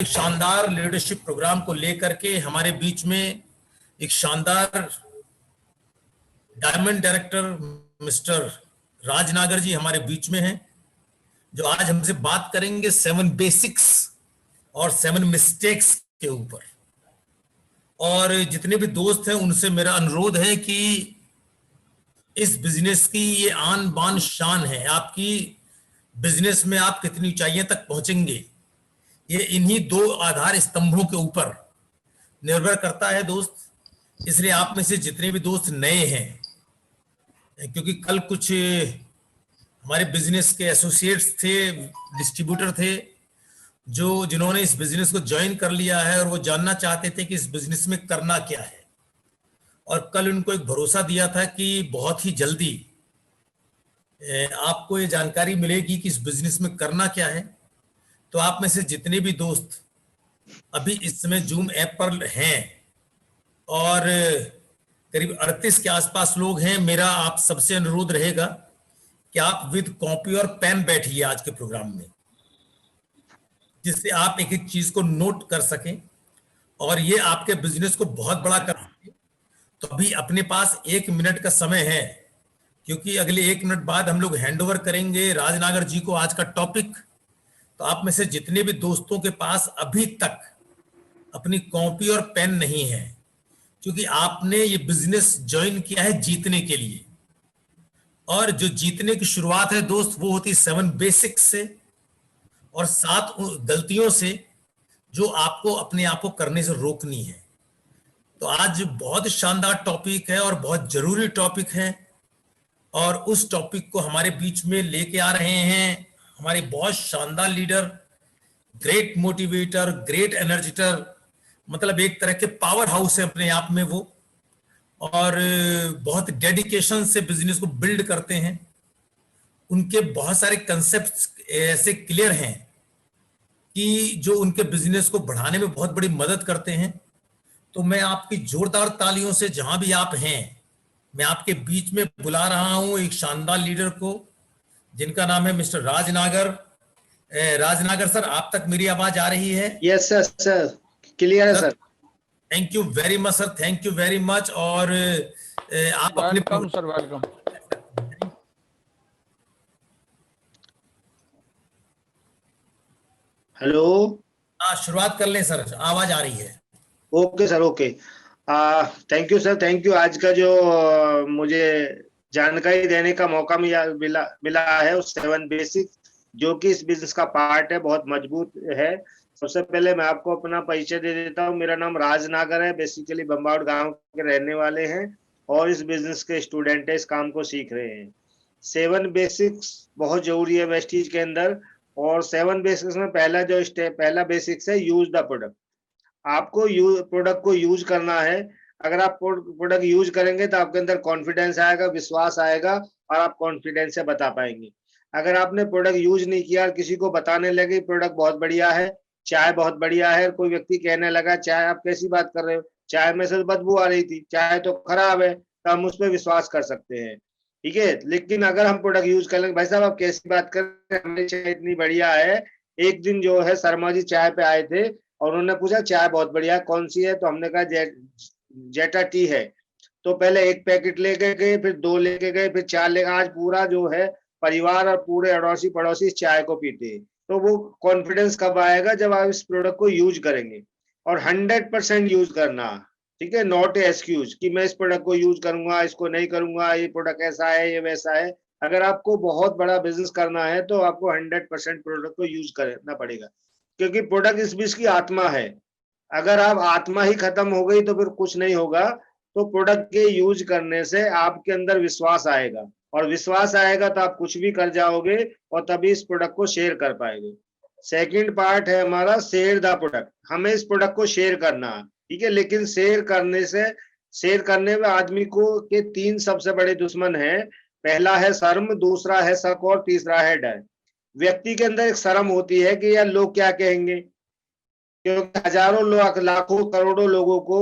एक शानदार leadership programme को लेकर के हमारे बीच में एक शानदार डायमंड डायरेक्टर मिस्टर राजनागर जी हमारे बीच में हैं, जो आज हमसे बात करेंगे 7 बेसिक्स और 7 मिस्टेक्स के ऊपर। और जितने भी दोस्त हैं उनसे मेरा अनुरोध है कि इस बिजनेस की ये आन बान शान है, आपकी बिजनेस में आप कितनी ऊंचाइयों तक पहुंचेंगे ये इन्हीं दो आधार स्तंभों के ऊपर निर्भर करता है दोस्त। इसलिए आप में से जितने भी दोस्त नए हैं, क्योंकि कल कुछ हमारे बिजनेस के एसोसिएट्स थे, डिस्ट्रीब्यूटर थे, जिन्होंने इस बिजनेस को ज्वाइन कर लिया है और वो जानना चाहते थे कि इस बिजनेस में करना क्या है। और कल उनको एक भरोसा दिया था कि बहुत ही जल्दी आपको ये जानकारी मिलेगी कि इस बिजनेस में करना क्या है। तो आप में से जितने भी दोस्त अभी इस समय जूम ऐप पर हैं और करीब 38 के आसपास लोग हैं, मेरा आप सबसे अनुरोध रहेगा कि आप विद कॉपी और पेन बैठिए आज के प्रोग्राम में, जिससे आप एक एक चीज को नोट कर सकें और ये आपके बिजनेस को बहुत बड़ा कर सके। तो अभी अपने पास 1 मिनट का समय है, क्योंकि अगले 1 मिनट बाद हम लोग हैंड ओवर करेंगे राजनागर जी को आज का टॉपिक। तो आप में से जितने भी दोस्तों के पास अभी तक अपनी कॉपी और पेन नहीं है, क्योंकि आपने ये बिजनेस ज्वाइन किया है जीतने के लिए, और जो जीतने की शुरुआत है दोस्त वो होती 7 बेसिक्स से और 7 गलतियों से जो आपको अपने आप को करने से रोकनी है। तो आज बहुत शानदार टॉपिक है और बहुत जरूरी टॉपिक है, और उस टॉपिक को हमारे बीच में लेके आ रहे हैं हमारे बहुत शानदार लीडर, ग्रेट मोटिवेटर, ग्रेट एनर्जिटर, मतलब एक तरह के पावर हाउस है अपने आप में वो, और बहुत डेडिकेशन से बिजनेस को बिल्ड करते हैं। उनके बहुत सारे कंसेप्ट्स ऐसे क्लियर हैं कि जो उनके बिजनेस को बढ़ाने में बहुत बड़ी मदद करते हैं। तो मैं आपकी जोरदार तालियों से जहां भी आप हैं, मैं आपके बीच में बुला रहा हूं एक शानदार लीडर को, जिनका नाम है मिस्टर राजनागर। राजनागर सर, आप तक मेरी आवाज आ रही है? यस सर, सर क्लियर है sir. Thank you very much sir, thank you very much. और आप अपने वेलकम सर, वेलकम। हेलो, हाँ शुरुआत कर लें सर, आवाज आ रही है। Okay sir, okay. Thank you sir, thank you. आज का जो मुझे जानकारी देने का मौका मिला है उस 7 बेसिक जो कि इस बिजनेस का पार्ट है, बहुत मजबूत है। सबसे पहले मैं आपको अपना परिचय दे देता हूँ। मेरा नाम राजनागर है, बेसिकली बम्बावट गांव के रहने वाले हैं और इस बिजनेस के स्टूडेंट है, इस काम को सीख रहे हैं। 7 बेसिक्स बहुत जरूरी है वेस्टीज के अंदर, और 7 बेसिक्स में पहला बेसिक्स है यूज द प्रोडक्ट। आपको प्रोडक्ट को यूज करना है। अगर आप प्रोडक्ट यूज करेंगे तो आपके अंदर कॉन्फिडेंस आएगा, विश्वास आएगा और आप कॉन्फिडेंस से बता पाएंगे। अगर आपने प्रोडक्ट यूज नहीं किया और किसी को बताने लगे प्रोडक्ट बहुत बढ़िया है, चाय बहुत बढ़िया है, कोई व्यक्ति कहने लगा चाय आप कैसी बात कर रहे हो, चाय में से बदबू आ रही थी, चाय तो खराब है, तो हम उस पर विश्वास कर सकते हैं, ठीक है। लेकिन अगर हम प्रोडक्ट यूज कर लेंगे, भाई साहब आप कैसी बात कर रहे हैं, हमारी चाय इतनी बढ़िया है। एक दिन जो है शर्मा जी चाय पे आए थे और उन्होंने पूछा चाय बहुत बढ़िया कौन सी है, तो हमने कहा जेटा टी है। तो पहले 1 पैकेट लेके गए, फिर 2 लेके गए, फिर 4 ले। आज पूरा जो है परिवार और पूरे अड़ोसी पड़ोसी इस चाय को पीते हैं। तो वो कॉन्फिडेंस कब आएगा, जब आप इस प्रोडक्ट को यूज करेंगे। और 100% यूज करना, ठीक है, नॉट ए एक्सक्यूज कि मैं इस प्रोडक्ट को यूज करूंगा, इसको नहीं करूंगा, ये प्रोडक्ट ऐसा है, ये वैसा है। अगर आपको बहुत बड़ा बिजनेस करना है तो आपको 100% प्रोडक्ट को यूज करना पड़ेगा, क्योंकि प्रोडक्ट इस बिजनेस की आत्मा है। अगर आप आत्मा ही खत्म हो गई तो फिर कुछ नहीं होगा। तो प्रोडक्ट के यूज करने से आपके अंदर विश्वास आएगा, और विश्वास आएगा तो आप कुछ भी कर जाओगे और तभी इस प्रोडक्ट को शेयर कर पाएंगे। सेकंड पार्ट है हमारा शेयर द प्रोडक्ट। हमें इस प्रोडक्ट को शेयर करना है, ठीक है। लेकिन शेयर करने में आदमी को के 3 सबसे बड़े दुश्मन है। पहला है शर्म, दूसरा है शक और तीसरा है डर। व्यक्ति के अंदर एक शर्म होती है कि यार लोग क्या कहेंगे, क्योंकि हजारों लोग, लाखों करोड़ों लोगों को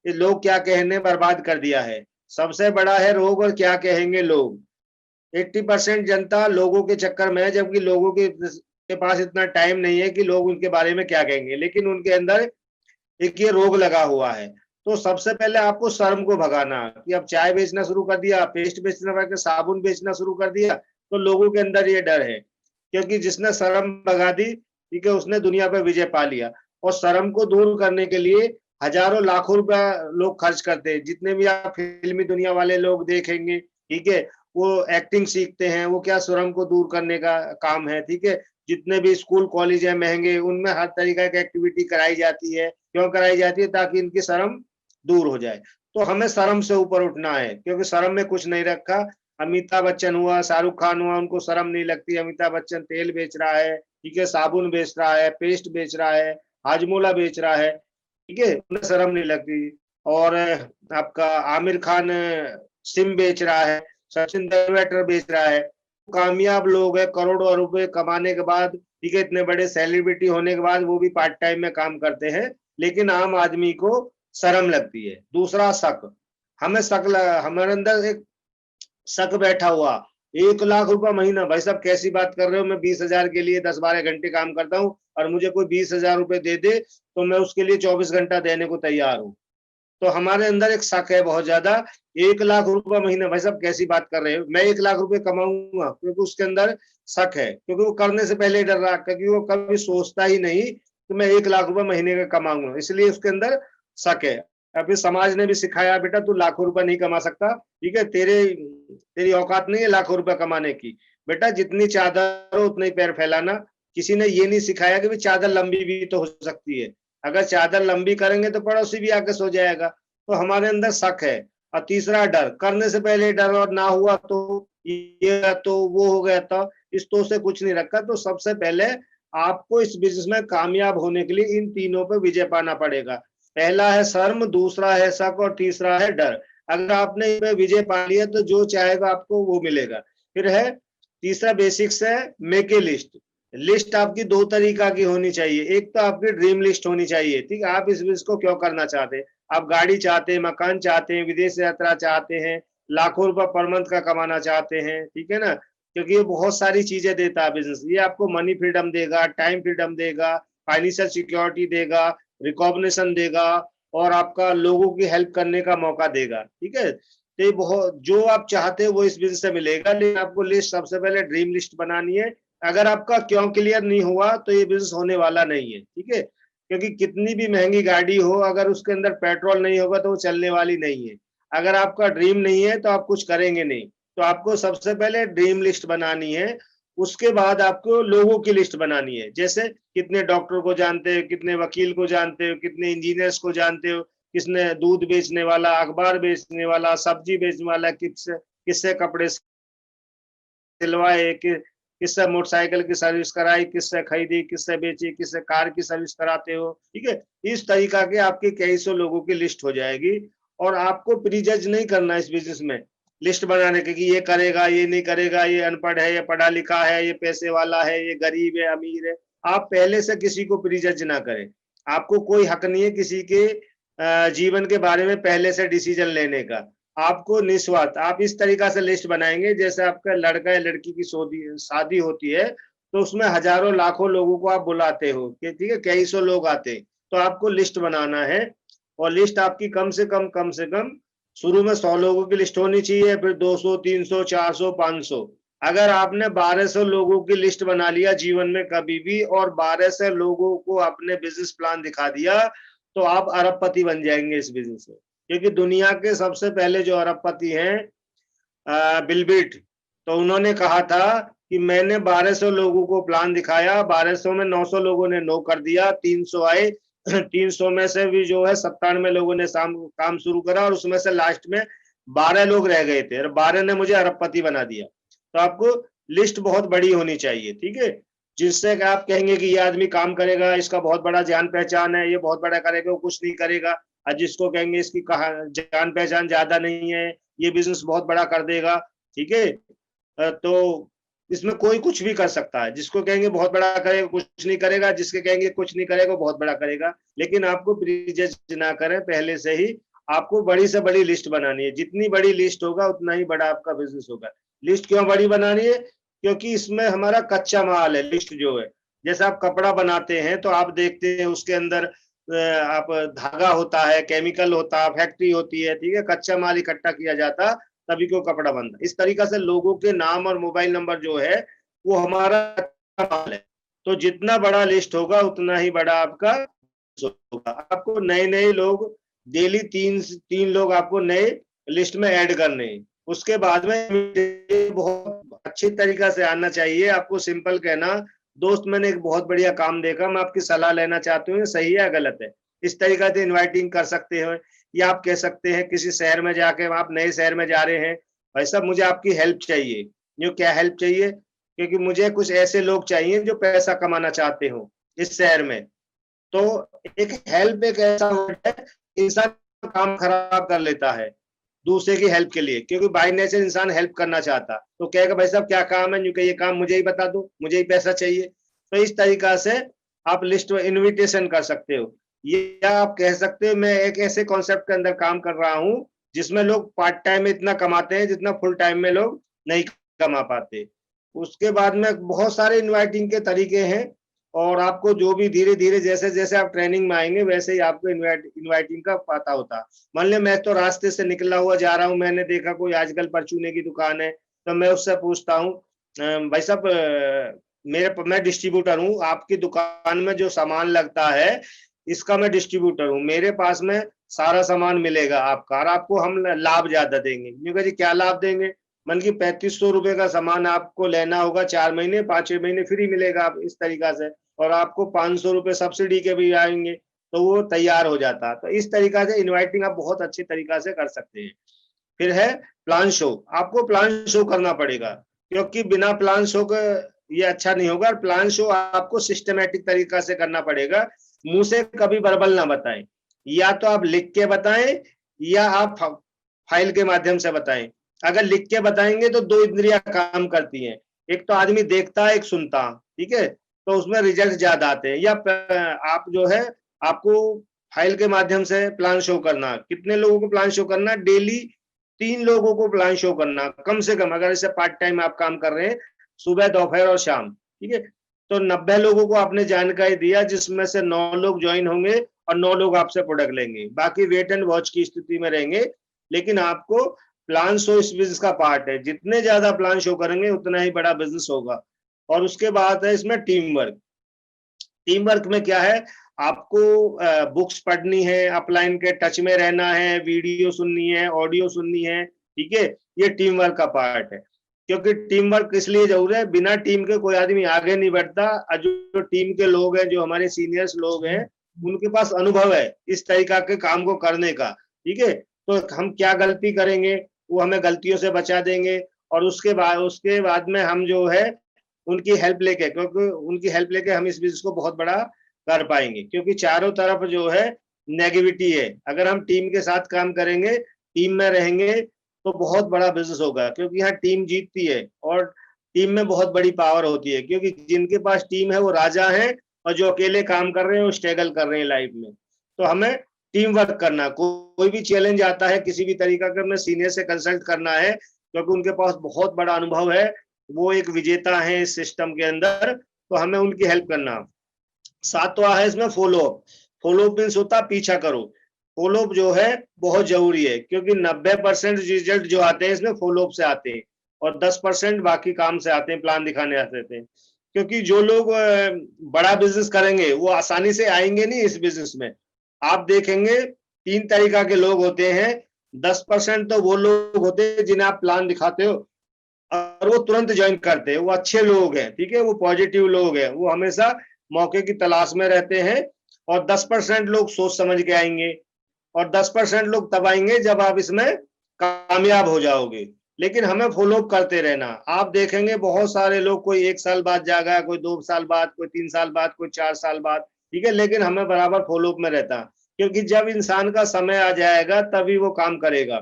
ये लोग क्या कहने बर्बाद कर दिया है। सबसे बड़ा है रोग और क्या कहेंगे लोग। 80% जनता लोगों के चक्कर में है, जबकि लोगों के के पास इतना टाइम नहीं है कि लोग उनके बारे में क्या कहेंगे, लेकिन उनके अंदर एक ये रोग लगा हुआ है। तो सबसे पहले आपको शर्म को भगाना, कि अब चाय बेचना शुरू कर दिया, पेस्ट बेचना करके साबुन बेचना शुरू कर दिया, तो लोगों के अंदर ये डर है, क्योंकि जिसने शर्म भगा दी, ठीक है, उसने दुनिया पे विजय पा लिया। और शर्म को दूर करने के लिए हजारों लाखों रुपया लोग खर्च करते हैं। जितने भी आप फिल्मी दुनिया वाले लोग देखेंगे, ठीक है, वो एक्टिंग सीखते हैं, वो क्या शर्म को दूर करने का काम है, ठीक है। जितने भी स्कूल कॉलेज है महंगे, उनमें हर तरीका की एक्टिविटी कराई जाती है। क्यों कराई जाती है? ताकि इनकी शर्म दूर हो जाए। तो हमें शर्म से ऊपर उठना है, क्योंकि शर्म में कुछ नहीं रखा। अमिताभ बच्चन हुआ, शाहरुख खान हुआ, उनको शर्म नहीं लगती। अमिताभ बच्चन तेल बेच रहा है, ठीक है, साबुन बेच रहा है, पेस्ट बेच रहा है, हाजमोला बेच रहा है, ठीक है, उन्हें शर्म नहीं लगती। और आपका आमिर खान सिम बेच रहा है, सचिन तेंदुलकर बेच रहा है। कामयाब लोग है, करोड़ों रुपए कमाने के बाद, ठीक है, इतने बड़े सेलिब्रिटी होने के बाद वो भी पार्ट टाइम में काम करते हैं, लेकिन आम आदमी को शर्म लगती है। दूसरा शक, हमें हमारे अंदर एक शक बैठा हुआ। 1 लाख रुपया महीना, भाई साहब कैसी बात कर रहे हो? मैं 20,000 के लिए 10-12 घंटे काम करता हूँ, और मुझे कोई 20,000 रुपए दे दे तो मैं उसके लिए 24 घंटा देने को तैयार हूँ। तो हमारे अंदर एक शक है बहुत ज्यादा। 1 लाख रुपया महीना, भाई साहब कैसी बात कर रहे हो? मैं 1 लाख रुपए कमाऊंगा? क्योंकि उसके अंदर शक है, क्योंकि वो करने से पहले डर रहा, क्योंकि वो कभी सोचता ही नहीं कि मैं 1 लाख रुपए महीने का कमाऊंगा, इसलिए उसके अंदर शक है। अभी समाज ने भी सिखाया, बेटा तू लाखों रुपए नहीं कमा सकता, ठीक है, तेरी औकात नहीं है लाखों रुपए कमाने की। बेटा जितनी चादर हो उतना ही पैर फैलाना। किसी ने ये नहीं सिखाया कि चादर लंबी भी तो हो सकती है। अगर चादर लंबी करेंगे तो पड़ोसी भी आके सो जाएगा। तो हमारे अंदर शक है। और तीसरा डर, करने से पहले डर, और ना हुआ तो ये तो वो हो गया था, इस तो से कुछ नहीं रखा। तो सबसे पहले आपको इस बिजनेस में कामयाब होने के लिए इन तीनों पे विजय पाना पड़ेगा। पहला है शर्म, दूसरा है शक, और तीसरा है डर। अगर आपने इन पे विजय पा लिया तो जो चाहेगा आपको वो मिलेगा। फिर है तीसरा बेसिक्स है, मेक ए लिस्ट। लिस्ट आपकी 2 तरीका की होनी चाहिए। एक तो आपकी ड्रीम लिस्ट होनी चाहिए, ठीक है, आप इस बिजनेस को क्यों करना चाहते हैं। आप गाड़ी चाहते हैं, मकान चाहते हैं, विदेश यात्रा चाहते हैं, लाखों रुपए पर मंथ का कमाना चाहते हैं, ठीक है ना, क्योंकि ये बहुत सारी चीजें देता है बिजनेस। ये आपको मनी फ्रीडम देगा, टाइम फ्रीडम देगा, फाइनेंशियल सिक्योरिटी देगा, रिकॉग्निशन देगा, और आपका लोगों की हेल्प करने का मौका देगा, ठीक है। तो ये बहुत, जो आप चाहते हैं वो इस बिजनेस से मिलेगा। लेकिन आपको लिस्ट सबसे पहले ड्रीम लिस्ट बनानी है। अगर आपका क्यों क्लियर नहीं हुआ तो ये बिजनेस होने वाला नहीं है, ठीक है, क्योंकि कितनी भी महंगी गाड़ी हो, अगर उसके अंदर पेट्रोल नहीं होगा तो वो चलने वाली नहीं है। अगर आपका ड्रीम नहीं है तो आप कुछ करेंगे नहीं। तो आपको सबसे पहले ड्रीम लिस्ट बनानी है। उसके बाद आपको लोगों की लिस्ट बनानी है। जैसे कितने डॉक्टर को जानते हो, कितने वकील को जानते हो, कितने इंजीनियर्स को जानते हो, किसने दूध बेचने वाला, अखबार बेचने वाला, सब्जी बेचने वाला, किससे किससे कपड़े सिलवाए, किससे मोटरसाइकिल की सर्विस कराई, किससे खरीदी, किससे बेची, किससे कार की सर्विस कराते हो, ठीक है। इस तरीका के आपके कई सौ लोगों की लिस्ट हो जाएगी। और आपको प्रीजज नहीं करना इस बिजनेस में लिस्ट बनाने के, कि ये करेगा, ये नहीं करेगा, ये अनपढ़ है, ये पढ़ा लिखा है, ये पैसे वाला है, ये गरीब है, अमीर है। आप पहले से किसी को प्रीजज ना करें। आपको कोई हक नहीं है किसी के जीवन के बारे में पहले से डिसीजन लेने का। आपको निस्वार्थ, आप इस तरीका से लिस्ट बनाएंगे, जैसे आपका लड़का या लड़की की शादी होती है, तो उसमें हजारों लाखों लोगों को आप बुलाते हो, ठीक है, कई सौ लोग आते हैं। तो आपको लिस्ट बनाना है, और लिस्ट आपकी कम से कम शुरू में 100 लोगों की लिस्ट होनी चाहिए, फिर 200, 300, 400, 500। अगर आपने 1200 लोगों की लिस्ट बना लिया जीवन में कभी भी, और 1200 लोगों को अपने बिजनेस प्लान दिखा दिया, तो आप अरबपति बन जाएंगे इस बिजनेस में। क्योंकि दुनिया के सबसे पहले जो अरबपति हैं बिल गेट्स, तो उन्होंने कहा था कि मैंने 1200 लोगों को प्लान दिखाया, 1200 में 900 लोगों ने नो कर दिया, 300 आए, 300 में से भी जो है 97 लोगों ने काम शुरू करा, और उसमें से लास्ट में 12 लोग रह गए थे, और 12 ने मुझे अरबपति बना दिया। तो आपको लिस्ट बहुत बड़ी होनी चाहिए, ठीक है, जिससे कि आप कहेंगे कि ये आदमी काम करेगा, इसका बहुत बड़ा जान पहचान है, ये बहुत बड़ा करेगा, वो कुछ नहीं करेगा। और जिसको कहेंगे इसकी जान पहचान ज्यादा नहीं है, ये बिजनेस बहुत बड़ा कर देगा, ठीक है। तो इसमें कोई कुछ भी कर सकता है। जिसको कहेंगे बहुत बड़ा करेगा, कुछ नहीं करेगा, जिसके कहेंगे कुछ नहीं करेगा, बहुत बड़ा करेगा। लेकिन आपको प्रीजज ना करें, पहले से ही आपको बड़ी से बड़ी लिस्ट बनानी है। जितनी बड़ी लिस्ट होगा उतना ही बड़ा आपका बिजनेस होगा। लिस्ट क्यों बड़ी बनानी है? क्योंकि इसमें हमारा कच्चा माल है, लिस्ट जो है। जैसे आप कपड़ा बनाते हैं तो आप देखते हैं उसके अंदर आप धागा होता है, केमिकल होता है, फैक्ट्री होती है, ठीक है, कच्चा माल इकट्ठा किया जाता तभी को कपड़ा बनता। इस तरीका से लोगों के नाम और मोबाइल नंबर जो है वो हमारा माल है। तो जितना बड़ा लिस्ट होगा उतना ही बड़ा आपका होगा। आपको नए नए लोग डेली तीन तीन लोग आपको नए लिस्ट में ऐड करने हैं। उसके बाद में बहुत अच्छी तरीका से आना चाहिए। आपको सिंपल कहना, दोस्त मैंने एक बहुत बढ़िया काम देखा, मैं आपकी सलाह लेना चाहती हूँ, सही है या गलत है। इस तरीका से इनवाइटिंग कर सकते हैं। या आप कह सकते हैं किसी शहर में जाके, आप नए शहर में जा रहे हैं, भाई साहब मुझे आपकी हेल्प चाहिए। जो क्या हेल्प चाहिए? क्योंकि मुझे कुछ ऐसे लोग चाहिए जो पैसा कमाना चाहते हो इस शहर में। तो एक हेल्प एक ऐसा वर्ड है, इंसान काम खराब कर लेता है दूसरे की हेल्प के लिए, क्योंकि बाय नेचर इंसान हेल्प करना चाहता। तो कहेगा भाई साहब क्या काम है, ये काम मुझे ही बता दो, मुझे ही पैसा चाहिए। तो इस तरीका से आप लिस्ट में इनविटेशन कर सकते हो। या आप कह सकते हो मैं एक ऐसे कॉन्सेप्ट के अंदर काम कर रहा हूँ जिसमें लोग पार्ट टाइम में इतना कमाते हैं जितना फुल टाइम में लोग नहीं कमा पाते। उसके बाद में बहुत सारे इनवाइटिंग के तरीके हैं, और आपको जो भी धीरे धीरे जैसे जैसे आप ट्रेनिंग में आएंगे वैसे ही आपको इनवाइटिंग का पता होता। मान लिया मैं तो रास्ते से निकला हुआ जा रहा हूँ, मैंने देखा कोई आजकल परचूने की दुकान है, तो मैं उससे पूछता हूँ भाई साहब मैं डिस्ट्रीब्यूटर हूँ, आपकी दुकान में जो सामान लगता है इसका मैं डिस्ट्रीब्यूटर हूँ, मेरे पास में सारा सामान मिलेगा आपका, और आपको हम लाभ ज्यादा देंगे। क्योंकि जी क्या लाभ देंगे? मन की 3500 रुपए का सामान आपको लेना होगा, 4 महीने 5-6 महीने फ्री मिलेगा आप इस तरीका से, और आपको 500 रुपए सब्सिडी के भी आएंगे, तो वो तैयार हो जाता। तो इस तरीका से इनवाइटिंग आप बहुत अच्छी तरीका से कर सकते हैं। फिर है प्लान शो। आपको प्लान शो करना पड़ेगा, क्योंकि बिना प्लान शो के ये अच्छा नहीं होगा। प्लान शो आपको सिस्टमेटिक तरीका से करना पड़ेगा, मुंह से कभी वर्बल ना बताएं। या तो आप लिख के बताएं या आप फाइल के माध्यम से बताएं। अगर लिख के बताएंगे तो दो इंद्रियां काम करती हैं, एक तो आदमी देखता है, एक सुनता, ठीक है, तो उसमें रिजल्ट ज्यादा आते हैं। या आप जो है आपको फाइल के माध्यम से प्लान शो करना। कितने लोगों को प्लान शो करना? डेली 3 लोगों को प्लान शो करना कम से कम, अगर इसे पार्ट टाइम आप काम कर रहे हैं, सुबह दोपहर और शाम, ठीक है। तो 90 लोगों को आपने जानकारी दिया, जिसमें से 9 लोग ज्वाइन होंगे और 9 लोग आपसे प्रोडक्ट लेंगे, बाकी वेट एंड वॉच की स्थिति में रहेंगे। लेकिन आपको प्लान शो इस बिजनेस का पार्ट है, जितने ज्यादा प्लान शो करेंगे उतना ही बड़ा बिजनेस होगा। और उसके बाद है इसमें टीम वर्क। टीम वर्क में क्या है? आपको बुक्स पढ़नी है, अपलाइन के टच में रहना है, वीडियो सुननी है, ऑडियो सुननी है, ठीक है। ये टीम वर्क का पार्ट है, क्योंकि टीम वर्क इसलिए जरूरी है, बिना टीम के कोई आदमी आगे नहीं बढ़ता। जो टीम के लोग हैं, जो हमारे सीनियर्स लोग हैं, उनके पास अनुभव है इस तरीका के काम को करने का, ठीक है। तो हम क्या गलती करेंगे वो हमें गलतियों से बचा देंगे, और उसके बाद में हम जो है उनकी हेल्प लेके, क्योंकि उनकी हेल्प लेके हम इस बिजनेस को बहुत बड़ा कर पाएंगे। क्योंकि चारों तरफ जो है नेगेटिविटी है, अगर हम टीम के साथ काम करेंगे, टीम में रहेंगे, तो बहुत बड़ा बिजनेस होगा। क्योंकि यहाँ टीम जीतती है, और टीम में बहुत बड़ी पावर होती है, क्योंकि जिनके पास टीम है वो राजा है, और जो अकेले काम कर रहे हैं वो स्ट्रगल कर रहे हैं लाइफ में। तो हमें टीम वर्क करना, कोई भी चैलेंज आता है किसी भी तरीका का, हमें सीनियर से कंसल्ट करना है, क्योंकि उनके पास बहुत बड़ा अनुभव है, वो एक विजेता है इस सिस्टम के अंदर, तो हमें उनकी हेल्प करना। सातवां है इसमें फॉलोअप। फॉलोअप मीन्स होता पीछा करो। फॉलोअप जो है बहुत जरूरी है, क्योंकि 90% रिजल्ट जो आते हैं इसमें फॉलोअप से आते हैं, और 10% बाकी काम से आते हैं, प्लान दिखाने आते हैं। क्योंकि जो लोग बड़ा बिजनेस करेंगे वो आसानी से आएंगे नहीं इस बिजनेस में। आप देखेंगे 3 तरीका के लोग होते हैं। 10% तो वो लोग होते हैं जिन्हें आप प्लान दिखाते हो और वो तुरंत ज्वाइन करते हैं, वो अच्छे लोग हैं, ठीक है, वो पॉजिटिव लोग हैं, वो हमेशा मौके की तलाश में रहते हैं। और 10% लोग सोच समझ के आएंगे, और 10% लोग तब आएंगे जब आप इसमें कामयाब हो जाओगे। लेकिन हमें फॉलोअप करते रहना। आप देखेंगे बहुत सारे लोग, कोई 1 साल बाद जागा, कोई 2 साल बाद, कोई 3 साल बाद, कोई 4 साल बाद, ठीक है, लेकिन हमें बराबर फॉलोअप में रहता, क्योंकि जब इंसान का समय आ जाएगा तभी वो काम करेगा।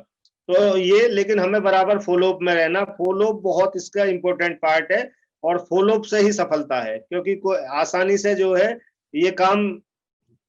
तो ये, लेकिन हमें बराबर फॉलोअप में रहना। फॉलोअप बहुत इसका इंपॉर्टेंट पार्ट है, और फॉलोअप से ही सफलता है, क्योंकि कोई आसानी से जो है ये काम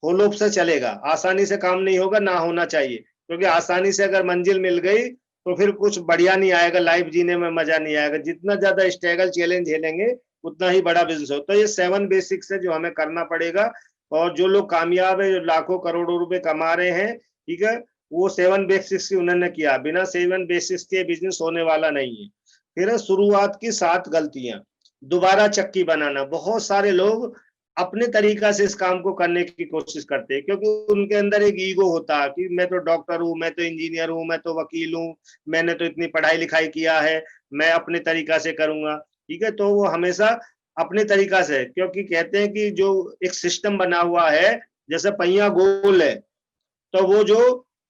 फॉलोअप से चलेगा, आसानी से काम नहीं होगा, ना होना चाहिए। क्योंकि आसानी से अगर मंजिल मिल गई तो फिर कुछ बढ़िया नहीं आएगा, लाइफ जीने में मजा नहीं आएगा। जितना ज्यादा स्ट्रगल चैलेंज झेलेंगे उतना ही बड़ा बिजनेस हो। तो ये 7 बेसिक्स है जो हमें करना पड़ेगा। और जो लोग कामयाब है, जो लाखों करोड़ों रुपए कमा रहे हैं, ठीक है, वो 7 बेसिक्स की उन्होंने किया। बिना 7 बेसिक्स के बिजनेस होने वाला नहीं है। फिर शुरुआत की 7 गलतियां। दोबारा चक्की बनाना। बहुत सारे लोग अपने तरीका से इस काम को करने की कोशिश करते हैं, क्योंकि उनके अंदर एक ईगो होता है कि मैं तो डॉक्टर हूँ, मैं तो इंजीनियर हूँ, मैं तो वकील हूँ, मैंने तो इतनी पढ़ाई लिखाई किया है, मैं अपने तरीका से करूंगा। ठीक है, तो वो हमेशा अपने तरीका से, क्योंकि कहते हैं कि जो एक सिस्टम बना हुआ है, जैसे पहिया गोल है तो वो जो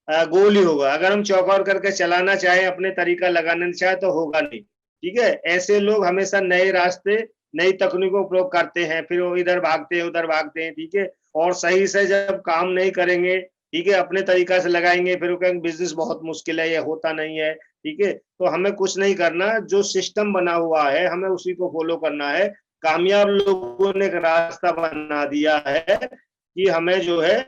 गोल ही होगा। अगर हम चौकोर करके चलाना चाहें, अपने तरीका लगाना चाहे, तो होगा नहीं। ठीक है, ऐसे लोग हमेशा नए रास्ते, नई तकनीकों का उपयोग करते हैं, फिर वो इधर भागते हैं, उधर भागते हैं। ठीक है, और सही से जब काम नहीं करेंगे, ठीक है, अपने तरीका से लगाएंगे, फिर वो कहेंगे बिजनेस बहुत मुश्किल है, ये होता नहीं है। ठीक है, तो हमें कुछ नहीं करना, जो सिस्टम बना हुआ है हमें उसी को फॉलो करना है। कामयाब लोगों ने एक रास्ता बना दिया है कि हमें जो है,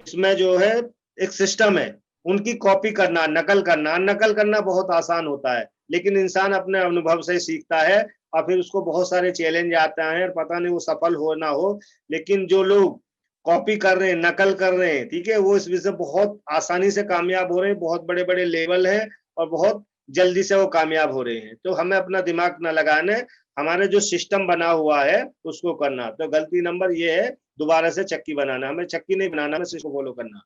इसमें जो है एक सिस्टम है, उनकी कॉपी करना, नकल करना बहुत आसान होता है, लेकिन इंसान अपने अनुभव से सीखता है। और फिर उसको बहुत सारे चैलेंज आते हैं और पता नहीं वो सफल हो ना हो। लेकिन जो लोग कॉपी कर रहे हैं, नकल कर रहे हैं, ठीक है, वो इस विषय बहुत आसानी से कामयाब हो रहे हैं, बहुत बड़े बड़े लेवल है और बहुत जल्दी से वो कामयाब हो रहे हैं। तो हमें अपना दिमाग न लगाने, हमारे जो सिस्टम बना हुआ है उसको करना। तो गलती नंबर ये है, दोबारा से चक्की बनाना। हमें चक्की नहीं बनाना, हमें सिस्टम फॉलो करना।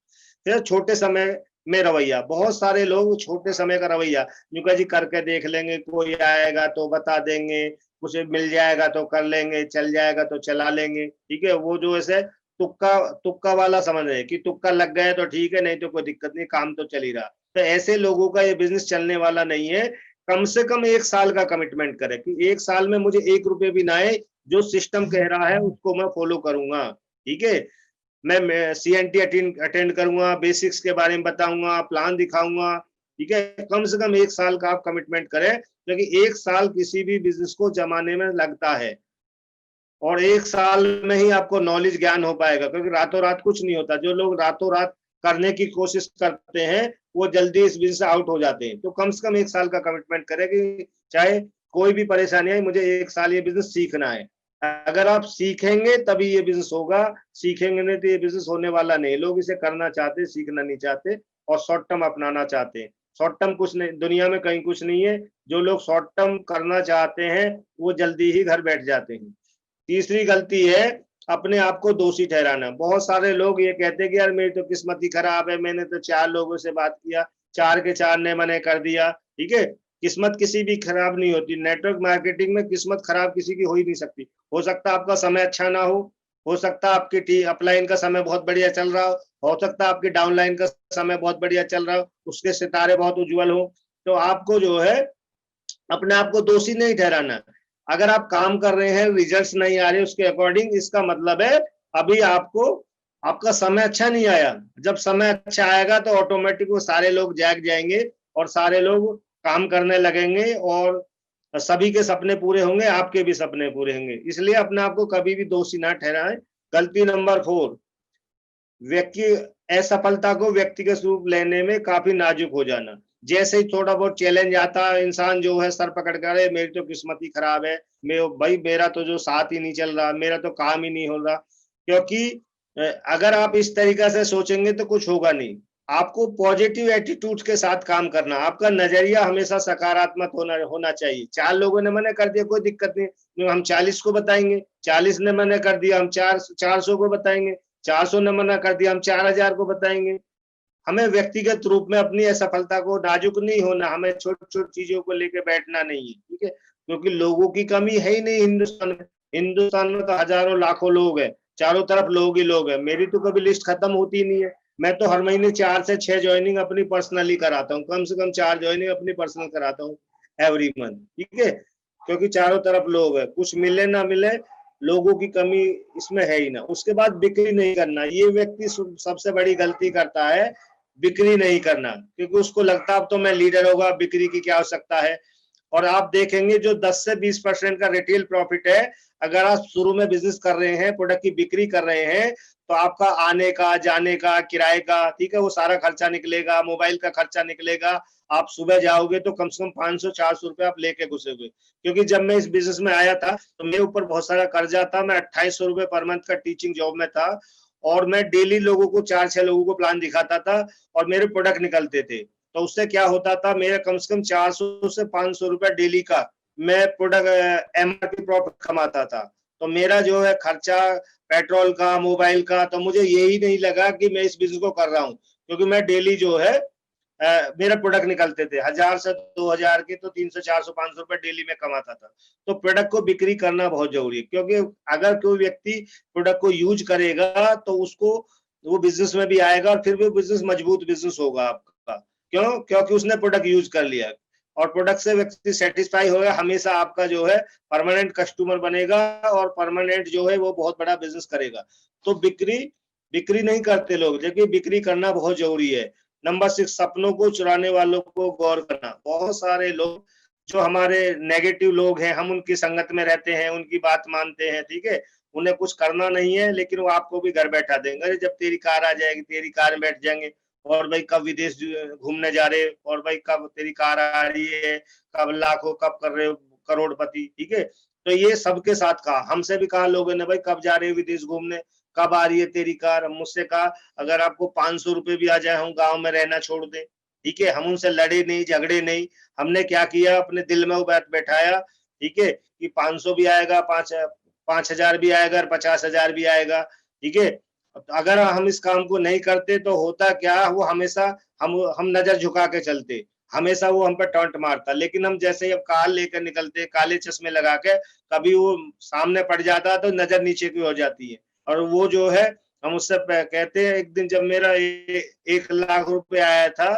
फिर छोटे समय में रवैया। बहुत सारे लोग छोटे समय का रवैया, यूं जी करके देख लेंगे, कोई आएगा तो बता देंगे, कुछ मिल जाएगा तो कर लेंगे, चल जाएगा तो चला लेंगे। ठीक है, वो जो ऐसे तुक्का तुक्का वाला समझ रहे कि तुक्का लग गया तो ठीक है, नहीं तो कोई दिक्कत नहीं, काम तो चल ही रहा। तो ऐसे लोगों का ये बिजनेस चलने वाला नहीं है। कम से कम 1 साल का कमिटमेंट करें कि 1 साल में मुझे 1 रुपए भी ना आए, जो सिस्टम कह रहा है उसको मैं फॉलो करूंगा। ठीक है, मैं CNT अटेंड करूंगा, बेसिक्स के बारे में बताऊंगा, प्लान दिखाऊंगा। ठीक है, कम से कम 1 साल का आप कमिटमेंट करें, क्योंकि 1 साल किसी भी बिजनेस को जमाने में लगता है। और 1 साल में ही आपको नॉलेज ज्ञान हो पाएगा, क्योंकि रातों रात कुछ नहीं होता। जो लोग रातों रात करने की कोशिश करते हैं, वो जल्दी इस बिजनेस से आउट हो जाते हैं। तो कम से कम 1 साल का कमिटमेंट करें कि चाहे कोई भी परेशानी आए, मुझे 1 साल ये बिजनेस सीखना है। अगर आप सीखेंगे तभी ये बिजनेस होगा, सीखेंगे नहीं तो ये बिजनेस होने वाला नहीं। लोग इसे करना चाहते, सीखना नहीं चाहते और शॉर्ट टर्म अपनाना चाहते हैं। शॉर्ट टर्म कुछ नहीं, दुनिया में कहीं कुछ नहीं है। जो लोग शॉर्ट टर्म करना चाहते हैं, वो जल्दी ही घर बैठ जाते हैं। तीसरी गलती है अपने आप को दोषी ठहराना। बहुत सारे लोग ये कहते हैं कि यार मेरी तो किस्मत ही खराब है, मैंने तो 4 लोगों से बात किया, 4 के 4 ने मना कर दिया। ठीक है, किस्मत किसी भी खराब नहीं होती। नेटवर्क मार्केटिंग में किस्मत खराब किसी की हो ही नहीं सकती। हो सकता है आपका समय अच्छा ना हो सकता है आपकी अपलाइन का समय बहुत बढ़िया चल रहा हो सकता है आपकी डाउनलाइन का समय बहुत बढ़िया चल रहा हो, उसके सितारे बहुत उज्जवल हो। तो आपको जो है अपने आप को दोषी नहीं ठहराना। अगर आप काम कर रहे हैं, रिजल्ट्स नहीं आ रहे उसके अकॉर्डिंग, इसका मतलब है अभी आपको आपका समय अच्छा नहीं आया। जब समय अच्छा आएगा तो ऑटोमेटिक वो सारे लोग जाग जाएंगे और सारे लोग काम करने लगेंगे और सभी के सपने पूरे होंगे, आपके भी सपने पूरे होंगे। इसलिए अपने आप को कभी भी दोषी ना ठहराएं। गलती नंबर 4, व्यक्ति असफलता को व्यक्तिगत रूप लेने में काफी नाजुक हो जाना। जैसे ही थोड़ा बहुत चैलेंज आता है, इंसान जो है सर पकड़ कर, अरे मेरी तो किस्मत ही खराब है, भाई मेरा तो जो साथ ही नहीं चल रहा, मेरा तो काम ही नहीं हो रहा। क्योंकि अगर आप इस तरीका से सोचेंगे तो कुछ होगा नहीं। आपको पॉजिटिव एटीट्यूड के साथ काम करना, आपका नजरिया हमेशा सकारात्मक होना चाहिए। 4 लोगों ने मना कर दिया, कोई दिक्कत नहीं, हम 40 को बताएंगे। 40 ने मना कर दिया, हम 400 को बताएंगे। 400 ने मना कर दिया, हम 4000 को बताएंगे। हमें व्यक्तिगत रूप में अपनी असफलता को नाजुक नहीं होना, हमें छोटी छोटी चीजों को लेकर बैठना नहीं है। ठीक है, क्योंकि लोगों की कमी है ही नहीं हिंदुस्तान में। हिंदुस्तान में तो हजारों लाखों लोग हैं, चारों तरफ लोग ही लोग हैं। मेरी तो कभी लिस्ट खत्म होती ही नहीं है। मैं तो हर महीने 4 से 6 ज्वाइनिंग अपनी पर्सनली कराता हूँ, कम से कम 4 ज्वाइनिंग अपनी पर्सनल कराता हूँ एवरी मंथ। ठीक है, क्योंकि चारों तरफ लोग है, कुछ मिले ना मिले, लोगों की कमी इसमें है ही ना। उसके बाद बिक्री नहीं करना, ये व्यक्ति सबसे बड़ी गलती करता है, बिक्री नहीं करना। क्योंकि उसको लगता है अब तो मैं लीडर होगा, बिक्री की क्या आवश्यकता है। और आप देखेंगे जो 10 से 20% का रिटेल प्रॉफिट है, अगर आप शुरू में बिजनेस कर रहे हैं, प्रोडक्ट की बिक्री कर रहे हैं, तो आपका आने का, जाने का, किराए का, ठीक है, वो सारा खर्चा निकलेगा, मोबाइल का खर्चा निकलेगा, आप सुबह जाओगे तो कम से कम 500-400 रुपए आप लेके घुसोगे। क्योंकि जब मैं इस बिजनेस में आया था तो मेरे ऊपर बहुत सारा कर्जा था। मैं 2800 रुपए पर मंथ का टीचिंग जॉब में था और मैं डेली लोगों को 4-6 लोगों को प्लान दिखाता था और मेरे प्रोडक्ट निकलते थे। तो उससे क्या होता था, मेरा कम से कम 400 से 500 रुपए डेली का मैं प्रोडक्ट एमआरपी प्रॉफिट कमाता था। तो मेरा जो है खर्चा पेट्रोल का, मोबाइल का, तो मुझे यही नहीं लगा कि मैं इस बिजनेस को कर रहा हूँ, क्योंकि मैं डेली जो है मेरे प्रोडक्ट निकलते थे 1000 से 2000 के, तो 300 400 500 रुपए डेली में कमाता था। तो प्रोडक्ट को बिक्री करना बहुत जरूरी है, क्योंकि अगर कोई व्यक्ति प्रोडक्ट को यूज करेगा तो उसको वो बिजनेस में भी आएगा और फिर वो बिजनेस मजबूत बिजनेस होगा आपका। क्यों? क्योंकि उसने प्रोडक्ट यूज कर लिया और प्रोडक्ट से व्यक्ति सेटिस्फाई होगा, हमेशा आपका जो है परमानेंट कस्टमर बनेगा और परमानेंट जो है वो बहुत बड़ा बिजनेस करेगा। तो बिक्री बिक्री नहीं करते लोग, जबकि बिक्री करना बहुत जरूरी है। नंबर 6, सपनों को चुराने वालों को गौर करना। बहुत सारे लोग जो हमारे नेगेटिव लोग हैं, हम उनकी संगत में रहते हैं, उनकी बात मानते हैं, ठीक है, उन्हें कुछ करना नहीं है, लेकिन वो आपको भी घर बैठा देंगे। अरे जब तेरी कार आ जाएगी, तेरी कार में बैठ जाएंगे, और भाई कब विदेश घूमने जा रहे, और भाई कब तेरी कार आ रही है, कब लाखों, कब कर रहे हो करोड़पति, ठीक है। तो ये सबके साथ कहा, हमसे भी कहा लोगों ने, भाई कब जा रहे हो विदेश घूमने, कब आ रही है तेरी कार। मुझसे कहा अगर आपको 500 रुपए भी आ जाए, हम गाँव में रहना छोड़ दें, ठीक है। हम उनसे लड़े नहीं, झगड़े नहीं। हमने क्या किया, अपने दिल में वो बात बैठाया, ठीक है, कि 500 भी आएगा, 5,000 भी आएगा, 50,000 भी आएगा, ठीक है। अगर हम इस काम को नहीं करते तो होता क्या, वो हमेशा हम नजर झुका के चलते, हमेशा वो हम पे टॉन्ट मारता। लेकिन हम जैसे ही अब कार लेकर निकलते, काले चश्मे लगा के, कभी वो सामने पड़ जाता तो नजर नीचे की हो जाती है। और वो जो है, हम उससे कहते हैं, एक दिन जब मेरा 1 लाख रुपए आया था,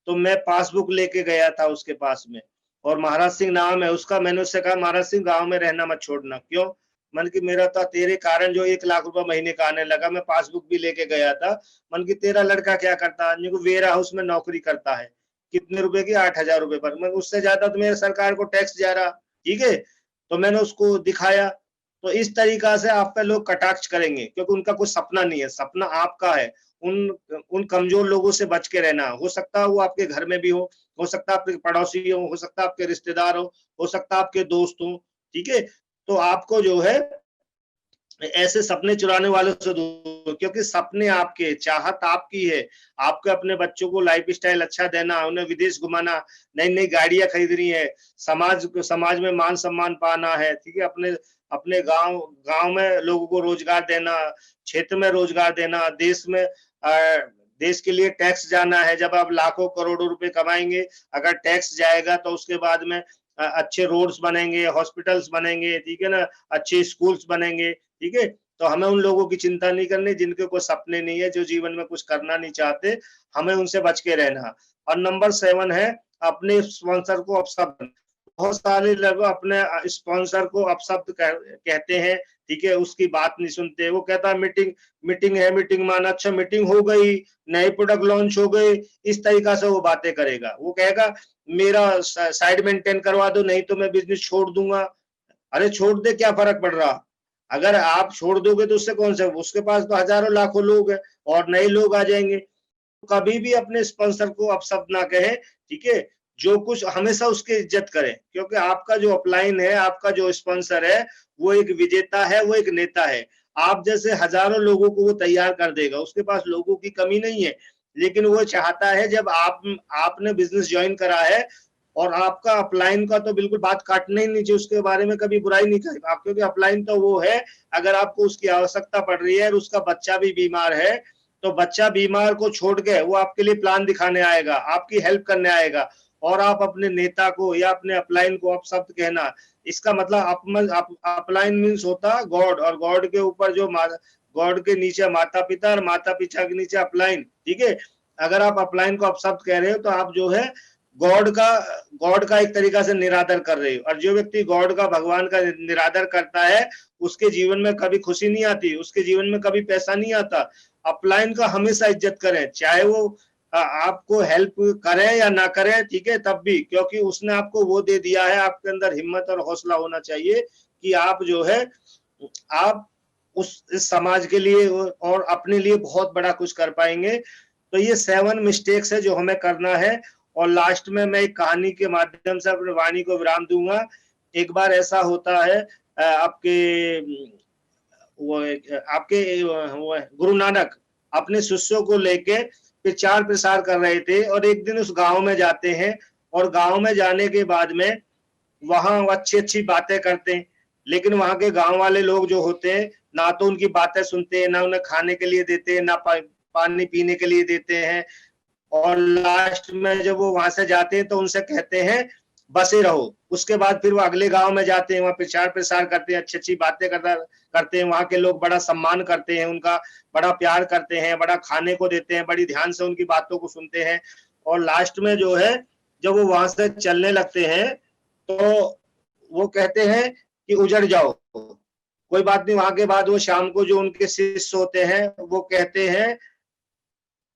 तो मैं पासबुक लेके गया था उसके पास में, और महाराज सिंह नाम है उसका। मैंने उससे कहा महाराज सिंह गांव में रहना मत छोड़ना। क्यों? मन की मेरा था तेरे कारण जो 1 लाख रुपए महीने का आने लगा। मैं पासबुक भी लेके गया था। मन की तेरा लड़का क्या करता है? वेयर हाउस में नौकरी करता है। कितने रुपए की? 8,000 रुपए पर। मैं उससे ज्यादा तो मेरे सरकार को टैक्स जा रहा, ठीक है। तो मैंने उसको दिखाया। तो इस तरीका से आप पे लोग कटाक्ष करेंगे, क्योंकि उनका कोई सपना नहीं है, सपना आपका है। उन उन कमजोर लोगों से बच के रहना। हो सकता है वो आपके घर में भी हो सकता है आपके पड़ोसी हो सकता है आपके रिश्तेदार हो सकता है आपके दोस्त हो, ठीक है। तो आपको जो है ऐसे सपने चुराने वालों से दूर, क्योंकि सपने आपके, चाहत आपकी है। आपको अपने बच्चों को लाइफ स्टाइल अच्छा देना, उन्हें विदेश घुमाना, नई नई गाड़ियां खरीदनी है, समाज में मान सम्मान पाना है, ठीक है। अपने अपने गांव गांव में लोगों को रोजगार देना, क्षेत्र में रोजगार देना, देश के लिए टैक्स जाना है। जब आप लाखों करोड़ों रुपए कमाएंगे, अगर टैक्स जाएगा तो उसके बाद में अच्छे रोड्स बनेंगे, हॉस्पिटल्स बनेंगे, ठीक है ना, अच्छे स्कूल्स बनेंगे, ठीक है। तो हमें उन लोगों की चिंता नहीं करनी जिनके कोई सपने नहीं है, जो जीवन में कुछ करना नहीं चाहते। हमें उनसे बच के रहना। और नंबर 7 है, अपने स्पॉन्सर को अपशब्द। बहुत सारे लोग अपने स्पॉन्सर को अपशब्द कहते हैं, ठीक है, उसकी बात नहीं सुनते। वो कहता है मीटिंग है, मीटिंग माना, अच्छा मीटिंग हो गई, नए प्रोडक्ट लॉन्च हो गए, इस तरीका से वो बातें करेगा। वो कहेगा मेरा साइड मेंटेन करवा दो, नहीं तो मैं बिजनेस छोड़ दूंगा। अरे छोड़ दे, क्या फर्क पड़ रहा? अगर आप छोड़ दोगे तो उससे कौन सा, उसके पास तो हजारों लाखों लोग हैं और नए लोग आ जाएंगे। कभी भी अपने स्पॉन्सर को अपशब्द ना कहे, ठीक है। जो कुछ, हमेशा उसकी इज्जत करें, क्योंकि आपका जो अपलाइन है, आपका जो स्पॉन्सर है, वो एक विजेता है, वो एक नेता है। आप जैसे हजारों लोगों को वो तैयार कर देगा। उसके पास लोगों की कमी नहीं है, लेकिन वो चाहता है जब आपने बिजनेस ज्वाइन करा है और आपका अपलाइन का तो बिल्कुल बात काटना ही नहीं चाहिए, उसके बारे में कभी बुराई नहीं करेगा आप, क्योंकि अपलाइन तो वो है, अगर आपको उसकी आवश्यकता पड़ रही है और उसका बच्चा भी बीमार है, तो बच्चा बीमार को छोड़ के वो आपके लिए प्लान दिखाने आएगा, आपकी हेल्प करने आएगा। और आप अपने नेता को या अपने अपलाइन को अपशब्द कहना, इसका मतलब अपलाइन मीन्स होता गॉड, और गॉड के ऊपर जो गॉड के नीचे माता पिता और माता पिता के नीचे अपलाइन, ठीक है। अगर आप अपलाइन को अपशब्द कह रहे हो तो आप जो है गॉड का एक तरीका से निरादर कर रहे हो। और जो व्यक्ति गॉड का, भगवान का निरादर करता है, उसके जीवन में कभी खुशी नहीं आती, उसके जीवन में कभी पैसा नहीं आता। अपलाइन का हमेशा इज्जत करें, चाहे वो आपको हेल्प करे या ना करे, ठीक है, तब भी, क्योंकि उसने आपको वो दे दिया है। आपके अंदर हिम्मत और हौसला होना चाहिए कि आप जो है, आप इस समाज के लिए और अपने लिए बहुत बड़ा कुछ कर पाएंगे। तो ये 7 मिस्टेक्स है जो हमें करना है। और लास्ट में मैं एक कहानी के माध्यम से अपनी वाणी को विराम दूंगा। एक बार ऐसा होता है, आपके वो गुरु नानक अपने शिष्यों को लेके प्रचार प्रसार कर रहे थे, और एक दिन उस गांव में जाते हैं, और गांव में जाने के बाद में वहां अच्छी अच्छी बातें करते हैं, लेकिन वहां के गांव वाले लोग जो होते हैं ना तो उनकी बातें सुनते हैं, ना उन्हें खाने के लिए देते हैं, ना पानी पीने के लिए देते हैं। और लास्ट में जब वो वहां से जाते हैं तो उनसे कहते हैं बसे रहो। उसके बाद फिर वो अगले गांव में जाते हैं, वहां प्रचार प्रसार करते हैं, अच्छी अच्छी बातें करते हैं। वहां के लोग बड़ा सम्मान करते हैं, उनका बड़ा प्यार करते हैं, बड़ा खाने को देते हैं, बड़ी ध्यान से उनकी बातों को सुनते हैं। और लास्ट में जो है जब वो वहां से चलने लगते हैं तो वो कहते हैं कि उजड़ जाओ, कोई बात नहीं। वहां के बाद वो शाम को जो उनके शिष्य होते हैं वो कहते हैं,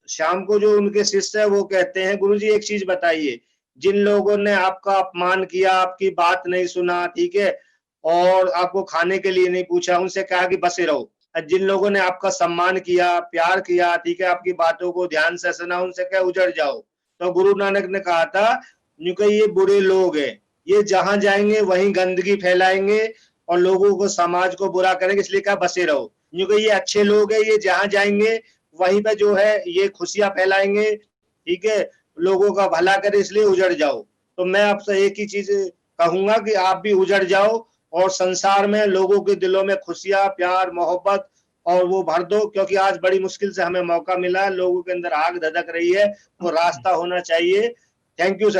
शाम को जो उनके शिष्य है वो कहते हैं, गुरुजी एक चीज बताइए, जिन लोगों ने आपका अपमान किया, आपकी बात नहीं सुना, ठीक है, और आपको खाने के लिए नहीं पूछा, उनसे कहा कि बसे रहो। जिन लोगों ने आपका सम्मान किया, प्यार किया, ठीक है, आपकी बातों को ध्यान से सुना, उनसे क्या उजड़ जाओ। तो गुरु नानक ने कहा था क्योंकि ये बुरे लोग हैं, ये जहां जाएंगे वहीं गंदगी फैलाएंगे और लोगों को, समाज को बुरा करेंगे, इसलिए कहा बसे रहो। क्योंकि ये अच्छे लोग हैं, ये जहां जाएंगे वहीं पे जो है ये खुशियां फैलाएंगे, ठीक है, लोगों का भला करे, इसलिए उजड़ जाओ। तो मैं आपसे एक ही चीज कहूंगा कि आप भी उजड़ जाओ और संसार में लोगों के दिलों में खुशियां, प्यार, मोहब्बत और वो भर दो, क्योंकि आज बड़ी मुश्किल से हमें मौका मिला है, लोगों के अंदर आग धधक रही है, वो रास्ता होना चाहिए। Thank you sir.